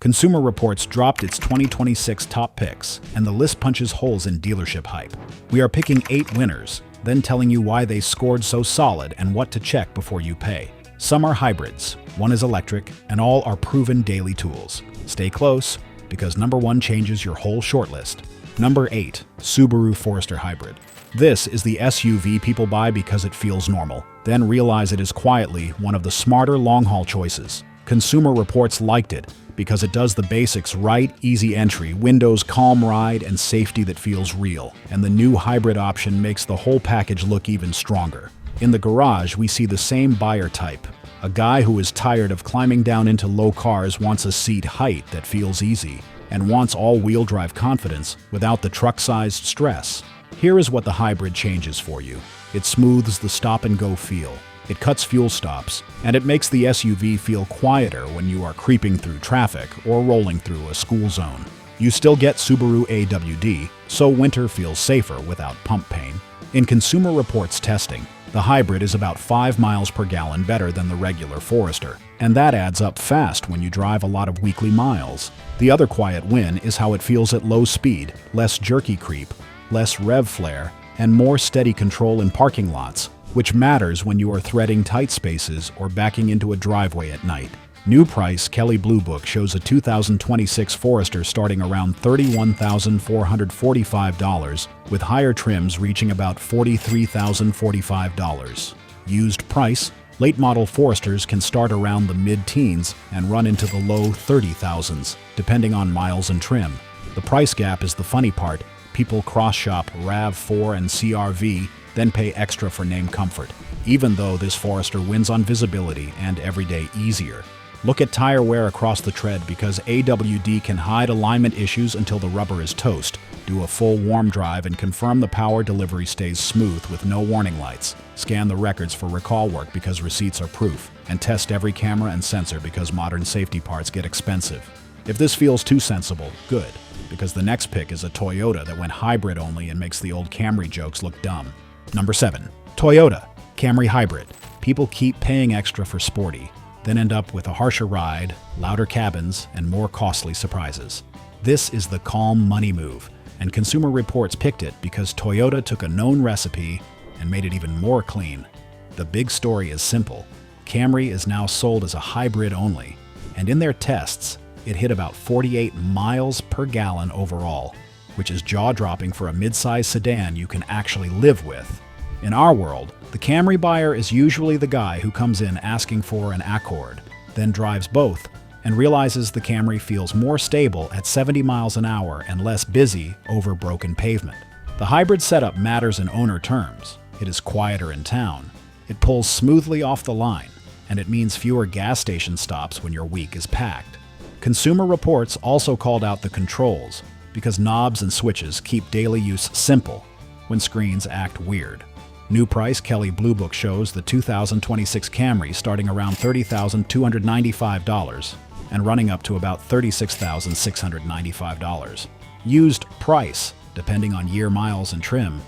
Consumer Reports dropped its 2026 top picks, and the list punches holes in dealership hype. We are picking 8 winners, then telling you why they scored so solid and what to check before you pay. Some are hybrids, one is electric, and all are proven daily tools. Stay close, because number 1 changes your whole shortlist. Number 8, Subaru Forester Hybrid. This is the SUV people buy because it feels normal, then realize it is quietly one of the smarter long-haul choices. Consumer Reports liked it because it does the basics right: easy entry, windows, calm ride, and safety that feels real. And the new hybrid option makes the whole package look even stronger. In the garage, we see the same buyer type. A guy who is tired of climbing down into low cars, wants a seat height that feels easy, and wants all-wheel drive confidence without the truck-sized stress. Here is what the hybrid changes for you. It smooths the stop-and-go feel. It cuts fuel stops, and it makes the SUV feel quieter when you are creeping through traffic or rolling through a school zone. You still get Subaru AWD, so winter feels safer without pump pain. In Consumer Reports testing, the hybrid is about 5 miles per gallon better than the regular Forester, and that adds up fast when you drive a lot of weekly miles. The other quiet win is how it feels at low speed: less jerky creep, less rev flare, and more steady control in parking lots, which matters when you are threading tight spaces or backing into a driveway at night. New price Kelley Blue Book shows a 2026 Forester starting around $31,445, with higher trims reaching about $43,045. Used price: late model Foresters can start around the mid-teens and run into the low 30,000s, depending on miles and trim. The price gap is the funny part. People cross-shop RAV4 and CR-V, then pay extra for name comfort, even though this Forester wins on visibility and everyday easier. Look at tire wear across the tread because AWD can hide alignment issues until the rubber is toast. Do a full warm drive and confirm the power delivery stays smooth with no warning lights. Scan the records for recall work because receipts are proof, and test every camera and sensor because modern safety parts get expensive. If this feels too sensible, good, because the next pick is a Toyota that went hybrid only and makes the old Camry jokes look dumb. Number 7, Toyota Camry Hybrid. People keep paying extra for sporty, then end up with a harsher ride, louder cabins, and more costly surprises. This is the calm money move, and Consumer Reports picked it because Toyota took a known recipe and made it even more clean. The big story is simple. Camry is now sold as a hybrid only, and in their tests, it hit about 48 miles per gallon overall, which is jaw-dropping for a mid-size sedan you can actually live with. In our world, the Camry buyer is usually the guy who comes in asking for an Accord, then drives both, and realizes the Camry feels more stable at 70 miles an hour and less busy over broken pavement. The hybrid setup matters in owner terms. It is quieter in town. It pulls smoothly off the line, and it means fewer gas station stops when your week is packed. Consumer Reports also called out the controls, because knobs and switches keep daily use simple when screens act weird. New price Kelley Blue Book shows the 2026 Camry starting around $30,295 and running up to about $36,695. Used price, depending on year, miles, and trim,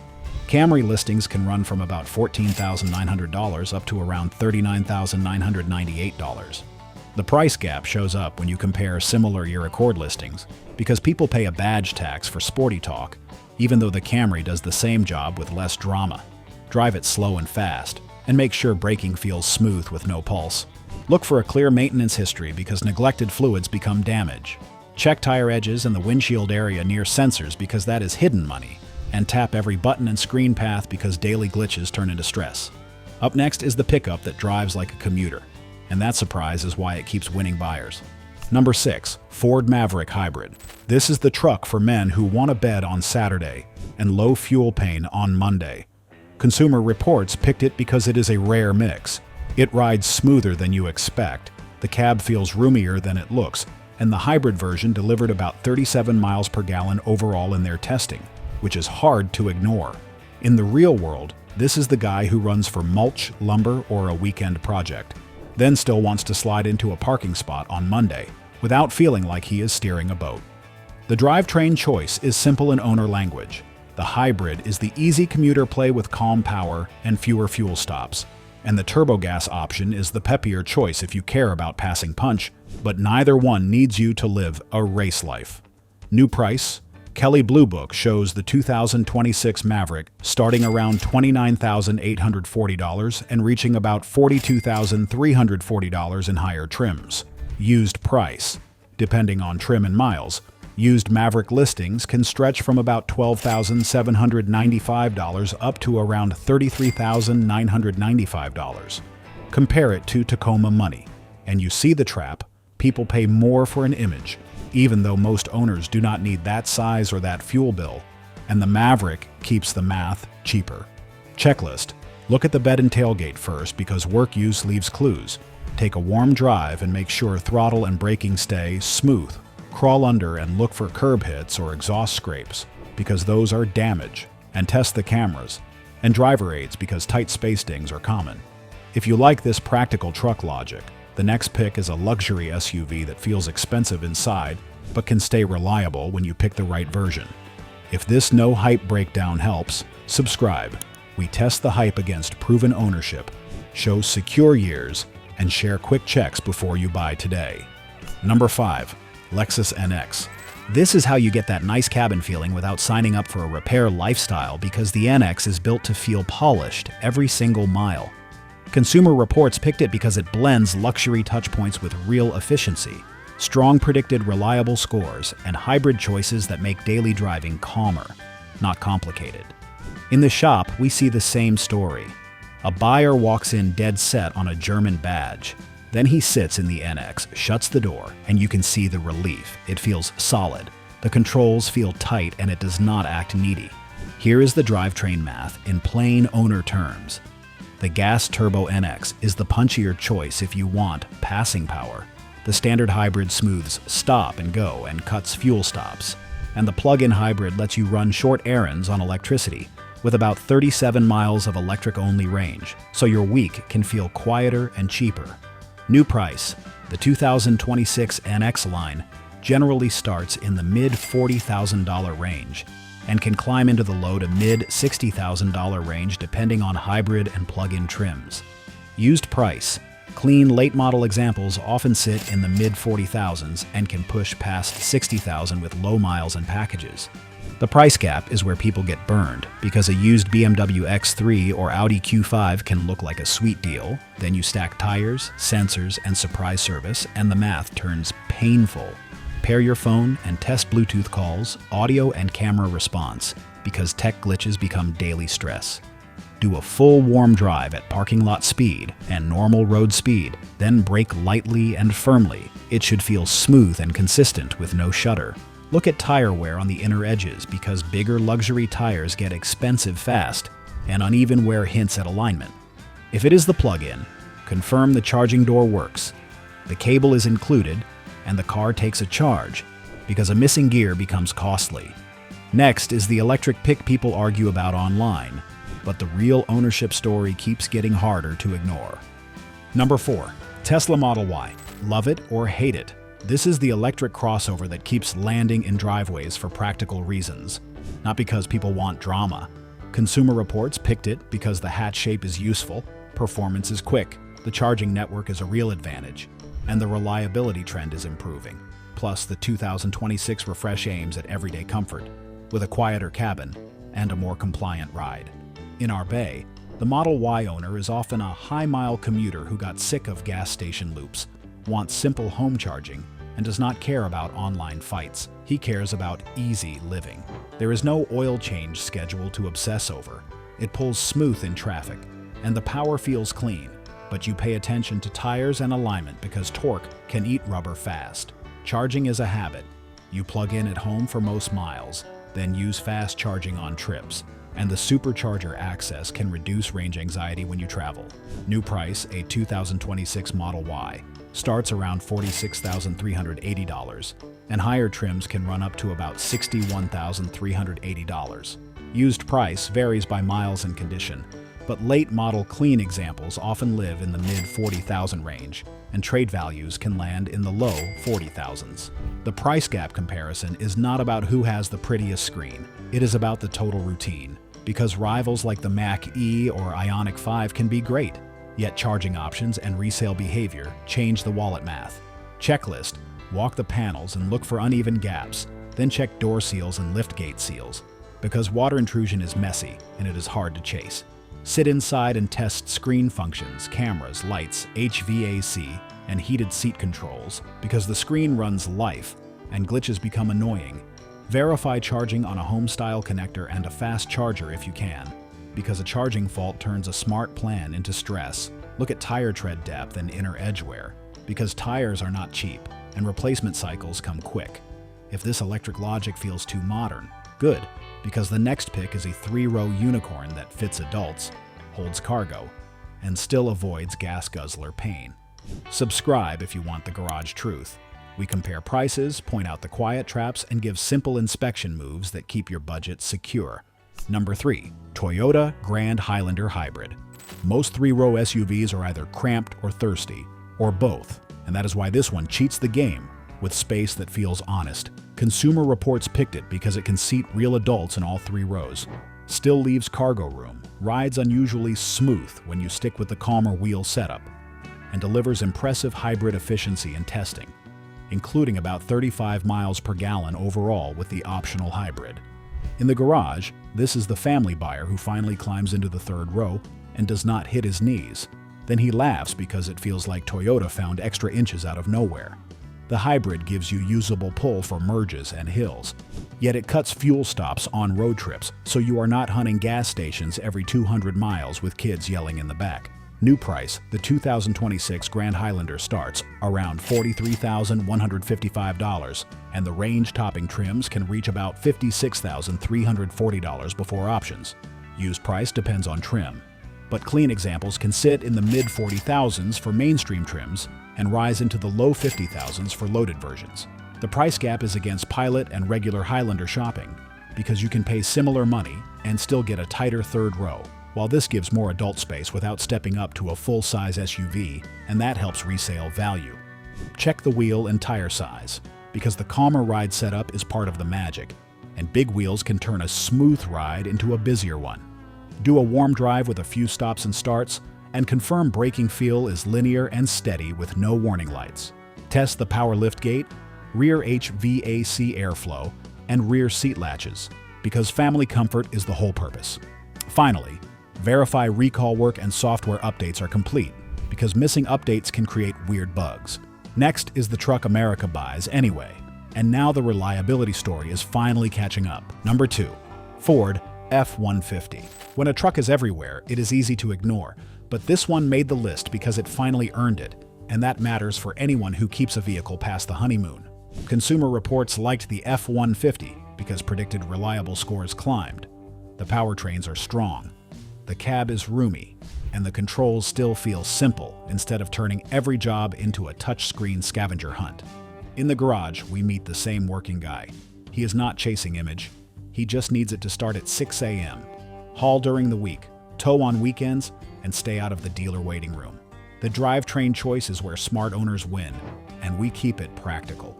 Camry listings can run from about $14,900 up to around $39,998. The price gap shows up when you compare similar year Accord listings, because people pay a badge tax for sporty talk, even though the Camry does the same job with less drama. Drive it slow and fast, and make sure braking feels smooth with no pulse. Look for a clear maintenance history because neglected fluids become damage. Check tire edges and the windshield area near sensors because that is hidden money. And tap every button and screen path because daily glitches turn into stress. Up next is the pickup that drives like a commuter, and that surprise is why it keeps winning buyers. Number 6, Ford Maverick Hybrid. This is the truck for men who want a bed on Saturday and low fuel pain on Monday. Consumer Reports picked it because it is a rare mix. It rides smoother than you expect, the cab feels roomier than it looks, and the hybrid version delivered about 37 miles per gallon overall in their testing, which is hard to ignore. In the real world, this is the guy who runs for mulch, lumber, or a weekend project, then still wants to slide into a parking spot on Monday without feeling like he is steering a boat. The drivetrain choice is simple in owner language. The hybrid is the easy commuter play with calm power and fewer fuel stops. And the turbo-gas option is the peppier choice if you care about passing punch, but neither one needs you to live a race life. New price: Kelley Blue Book shows the 2026 Maverick starting around $29,840 and reaching about $42,340 in higher trims. Used price: depending on trim and miles, used Maverick listings can stretch from about $12,795 up to around $33,995. Compare it to Tacoma money, and you see the trap. People pay more for an image, even though most owners do not need that size or that fuel bill, and the Maverick keeps the math cheaper. Checklist: look at the bed and tailgate first because work use leaves clues. Take a warm drive and make sure throttle and braking stay smooth. Crawl under and look for curb hits or exhaust scrapes because those are damage, and test the cameras and driver aids because tight space dings are common. If you like this practical truck logic, the next pick is a luxury SUV that feels expensive inside but can stay reliable when you pick the right version. If this no hype breakdown helps, subscribe. We test the hype against proven ownership, show secure years, and share quick checks before you buy today. Number 5. Lexus NX. This is how you get that nice cabin feeling without signing up for a repair lifestyle because the NX is built to feel polished every single mile. Consumer Reports picked it because it blends luxury touchpoints with real efficiency, strong predicted reliable scores, and hybrid choices that make daily driving calmer, not complicated. In the shop, we see the same story. A buyer walks in dead set on a German badge. Then he sits in the NX, shuts the door, and you can see the relief. It feels solid. The controls feel tight and it does not act needy. Here is the drivetrain math in plain owner terms. The gas turbo NX is the punchier choice if you want passing power. The standard hybrid smooths stop and go and cuts fuel stops. And the plug-in hybrid lets you run short errands on electricity with about 37 miles of electric-only range, so your week can feel quieter and cheaper. New price: the 2026 NX line generally starts in the mid-$40,000 range and can climb into the low to mid-$60,000 range depending on hybrid and plug-in trims. Used price: clean late model examples often sit in the mid-$40,000s and can push past $60,000 with low miles and packages. The price gap is where people get burned, because a used BMW X3 or Audi Q5 can look like a sweet deal, then you stack tires, sensors, and surprise service, and the math turns painful. Pair your phone and test Bluetooth calls, audio, and camera response, because tech glitches become daily stress. Do a full warm drive at parking lot speed and normal road speed, then brake lightly and firmly. It should feel smooth and consistent with no shudder. Look at tire wear on the inner edges because bigger luxury tires get expensive fast, and uneven wear hints at alignment. If it is the plug-in, confirm the charging door works. The cable is included, and the car takes a charge, because a missing gear becomes costly. Next is the electric pick people argue about online, but the real ownership story keeps getting harder to ignore. Number 4. Tesla Model Y. Love it or hate it. This is the electric crossover that keeps landing in driveways for practical reasons, not because people want drama. Consumer Reports picked it because the hatch shape is useful, performance is quick, the charging network is a real advantage, and the reliability trend is improving. Plus, the 2026 refresh aims at everyday comfort, with a quieter cabin and a more compliant ride. In our bay, the Model Y owner is often a high-mile commuter who got sick of gas station loops, wants simple home charging, and does not care about online fights. He cares about easy living. There is no oil change schedule to obsess over. It pulls smooth in traffic, and the power feels clean, but you pay attention to tires and alignment because torque can eat rubber fast. Charging is a habit. You plug in at home for most miles, then use fast charging on trips, and the supercharger access can reduce range anxiety when you travel. New price: a 2026 Model Y. Starts around $46,380, and higher trims can run up to about $61,380. Used price varies by miles and condition, but late model clean examples often live in the mid-$40,000 range, and trade values can land in the low $40,000s. The price gap comparison is not about who has the prettiest screen, it is about the total routine, because rivals like the Mach-E or Ioniq 5 can be great, Yet charging options and resale behavior change the wallet math. Checklist: walk the panels and look for uneven gaps, then check door seals and liftgate seals, because water intrusion is messy and it is hard to chase. Sit inside and test screen functions, cameras, lights, HVAC, and heated seat controls, because the screen runs life and glitches become annoying. Verify charging on a home-style connector and a fast charger if you can, because a charging fault turns a smart plan into stress. Look at tire tread depth and inner edge wear, because tires are not cheap and replacement cycles come quick. If this electric logic feels too modern, good, because the next pick is a 3-row unicorn that fits adults, holds cargo, and still avoids gas guzzler pain. Subscribe if you want the garage truth. We compare prices, point out the quiet traps, and give simple inspection moves that keep your budget secure. Number 3. Toyota Grand Highlander Hybrid. Most 3-row SUVs are either cramped or thirsty, or both, and that is why this one cheats the game with space that feels honest. Consumer Reports picked it because it can seat real adults in all 3 rows, still leaves cargo room, rides unusually smooth when you stick with the calmer wheel setup, and delivers impressive hybrid efficiency in testing, including about 35 miles per gallon overall with the optional hybrid. In the garage, this is the family buyer who finally climbs into the 3rd row and does not hit his knees. Then he laughs because it feels like Toyota found extra inches out of nowhere. The hybrid gives you usable pull for merges and hills, yet it cuts fuel stops on road trips, so you are not hunting gas stations every 200 miles with kids yelling in the back. New price: the 2026 Grand Highlander starts around $43,155, and the range-topping trims can reach about $56,340 before options. Used price depends on trim, but clean examples can sit in the mid-40,000s for mainstream trims and rise into the low 50,000s for loaded versions. The price gap is against Pilot and regular Highlander shopping, because you can pay similar money and still get a tighter 3rd row, while this gives more adult space without stepping up to a full-size SUV, and that helps resale value. Check the wheel and tire size, because the calmer ride setup is part of the magic, and big wheels can turn a smooth ride into a busier one. Do a warm drive with a few stops and starts, and confirm braking feel is linear and steady with no warning lights. Test the power liftgate, rear HVAC airflow, and rear seat latches, because family comfort is the whole purpose. Finally, verify recall work and software updates are complete, because missing updates can create weird bugs. Next is the truck America buys anyway, and now the reliability story is finally catching up. Number 2. Ford F-150. When a truck is everywhere, it is easy to ignore, but this one made the list because it finally earned it, and that matters for anyone who keeps a vehicle past the honeymoon. Consumer Reports liked the F-150 because predicted reliable scores climbed. The powertrains are strong, the cab is roomy, and the controls still feel simple instead of turning every job into a touchscreen scavenger hunt. In the garage, we meet the same working guy. He is not chasing image. He just needs it to start at 6 a.m., haul during the week, tow on weekends, and stay out of the dealer waiting room. The drivetrain choice is where smart owners win, and we keep it practical.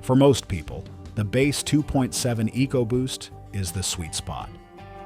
For most people, the base 2.7 EcoBoost is the sweet spot.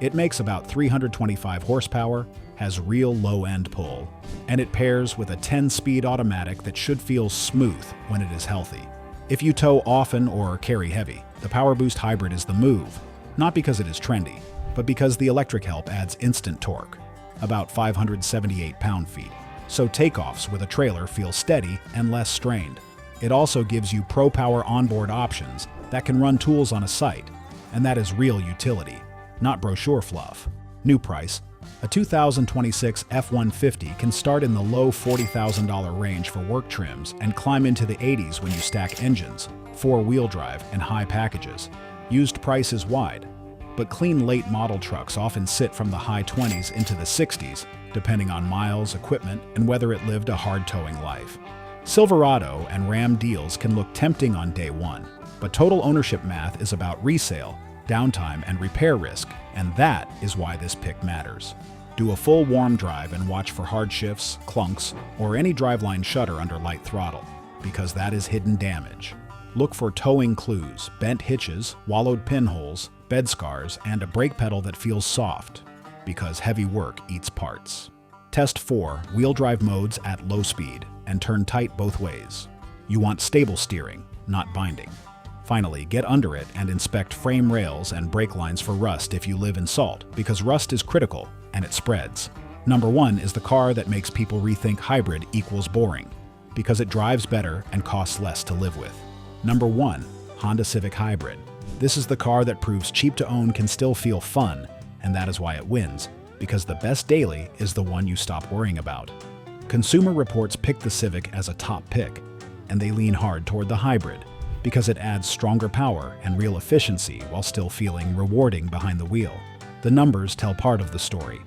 It makes about 325 horsepower, has real low-end pull, and it pairs with a 10-speed automatic that should feel smooth when it is healthy. If you tow often or carry heavy, the PowerBoost Hybrid is the move, not because it is trendy, but because the electric help adds instant torque, about 578 pound-feet, so takeoffs with a trailer feel steady and less strained. It also gives you Pro Power onboard options that can run tools on a site, and that is real utility, not brochure fluff. New price: a 2026 F-150 can start in the low $40,000 range for work trims and climb into the 80s when you stack engines, 4-wheel drive, and high packages. Used price is wide, but clean late model trucks often sit from the high 20s into the 60s, depending on miles, equipment, and whether it lived a hard towing life. Silverado and Ram deals can look tempting on day one, but total ownership math is about resale, downtime, and repair risk, and that is why this pick matters. Do a full warm drive and watch for hard shifts, clunks, or any driveline shudder under light throttle, because that is hidden damage. Look for towing clues, bent hitches, wallowed pinholes, bed scars, and a brake pedal that feels soft, because heavy work eats parts. Test 4 wheel drive modes at low speed and turn tight both ways. You want stable steering, not binding. Finally, get under it and inspect frame rails and brake lines for rust if you live in Salt, because rust is critical and it spreads. Number 1 is the car that makes people rethink hybrid equals boring, because it drives better and costs less to live with. Number 1, Honda Civic Hybrid. This is the car that proves cheap to own can still feel fun, and that is why it wins, because the best daily is the one you stop worrying about. Consumer Reports picked the Civic as a top pick, and they lean hard toward the hybrid, because it adds stronger power and real efficiency while still feeling rewarding behind the wheel. The numbers tell part of the story.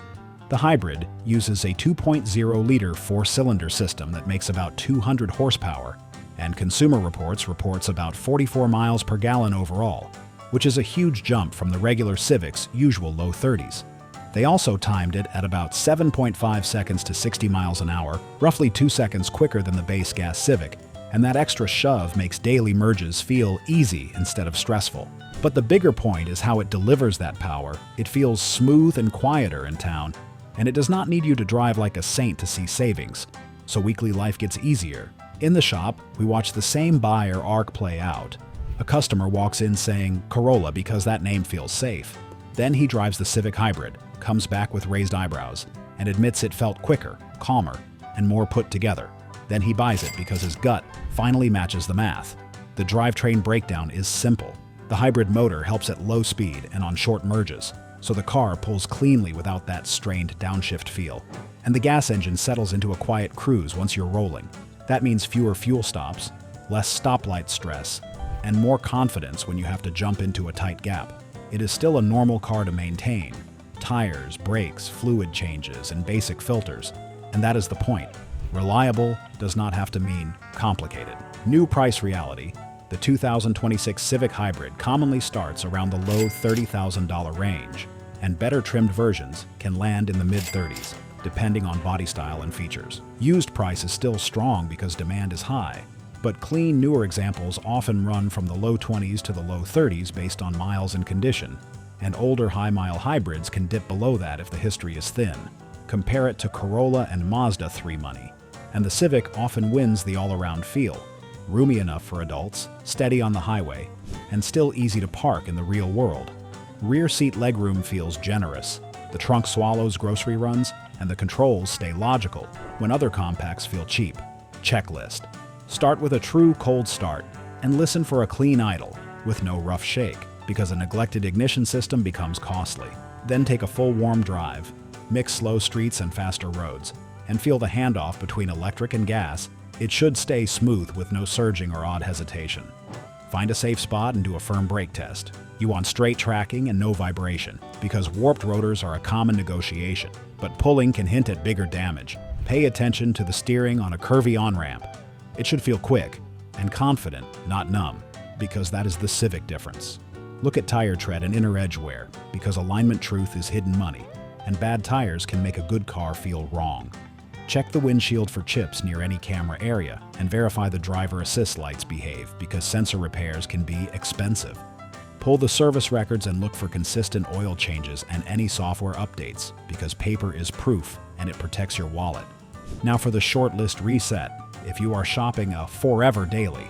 The hybrid uses a 2.0-liter four-cylinder system that makes about 200 horsepower, and Consumer Reports reports about 44 miles per gallon overall, which is a huge jump from the regular Civic's usual low 30s. They also timed it at about 7.5 seconds to 60 miles an hour, roughly 2 seconds quicker than the base gas Civic, and that extra shove makes daily merges feel easy instead of stressful. But the bigger point is how it delivers that power. It feels smooth and quieter in town, and it does not need you to drive like a saint to see savings, so weekly life gets easier. In the shop, we watch the same buyer arc play out. A customer walks in saying Corolla because that name feels safe. Then he drives the Civic Hybrid, comes back with raised eyebrows, and admits it felt quicker, calmer, and more put together. Then he buys it because his gut finally matches the math. The drivetrain breakdown is simple. The hybrid motor helps at low speed and on short merges, so the car pulls cleanly without that strained downshift feel. And the gas engine settles into a quiet cruise once you're rolling. That means fewer fuel stops, less stoplight stress, and more confidence when you have to jump into a tight gap. It is still a normal car to maintain. Tires, brakes, fluid changes, and basic filters. And that is the point. Reliable does not have to mean complicated. New price reality. The 2026 Civic Hybrid commonly starts around the low $30,000 range, and better trimmed versions can land in the mid-30s, depending on body style and features. Used price is still strong because demand is high, but clean, newer examples often run from the low 20s to the low 30s based on miles and condition, and older high-mile hybrids can dip below that if the history is thin. Compare it to Corolla and Mazda 3 money, and the Civic often wins the all-around feel. Roomy enough for adults, steady on the highway, and still easy to park in the real world. Rear seat legroom feels generous, the trunk swallows grocery runs, and the controls stay logical when other compacts feel cheap. Checklist. Start with a true cold start and listen for a clean idle with no rough shake, because a neglected ignition system becomes costly. Then take a full warm drive, mix slow streets and faster roads, and feel the handoff between electric and gas. It should stay smooth with no surging or odd hesitation. Find a safe spot and do a firm brake test. You want straight tracking and no vibration, because warped rotors are a common negotiation, but pulling can hint at bigger damage. Pay attention to the steering on a curvy on-ramp. It should feel quick and confident, not numb, because that is the Civic difference. Look at tire tread and inner edge wear, because alignment truth is hidden money, and bad tires can make a good car feel wrong. Check the windshield for chips near any camera area, and verify the driver assist lights behave, because sensor repairs can be expensive. Pull the service records and look for consistent oil changes and any software updates, because paper is proof and it protects your wallet. Now for the short list reset. If you are shopping a forever daily,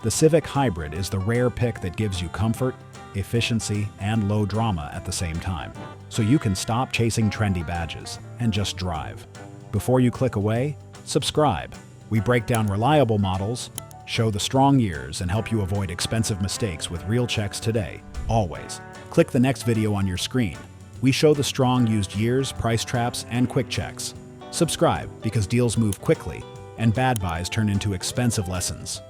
the Civic Hybrid is the rare pick that gives you comfort, efficiency, and low drama at the same time. So you can stop chasing trendy badges and just drive. Before you click away, subscribe. We break down reliable models, show the strong years, and help you avoid expensive mistakes with real checks today, always. Click the next video on your screen. We show the strong used years, price traps, and quick checks. Subscribe, because deals move quickly, and bad buys turn into expensive lessons.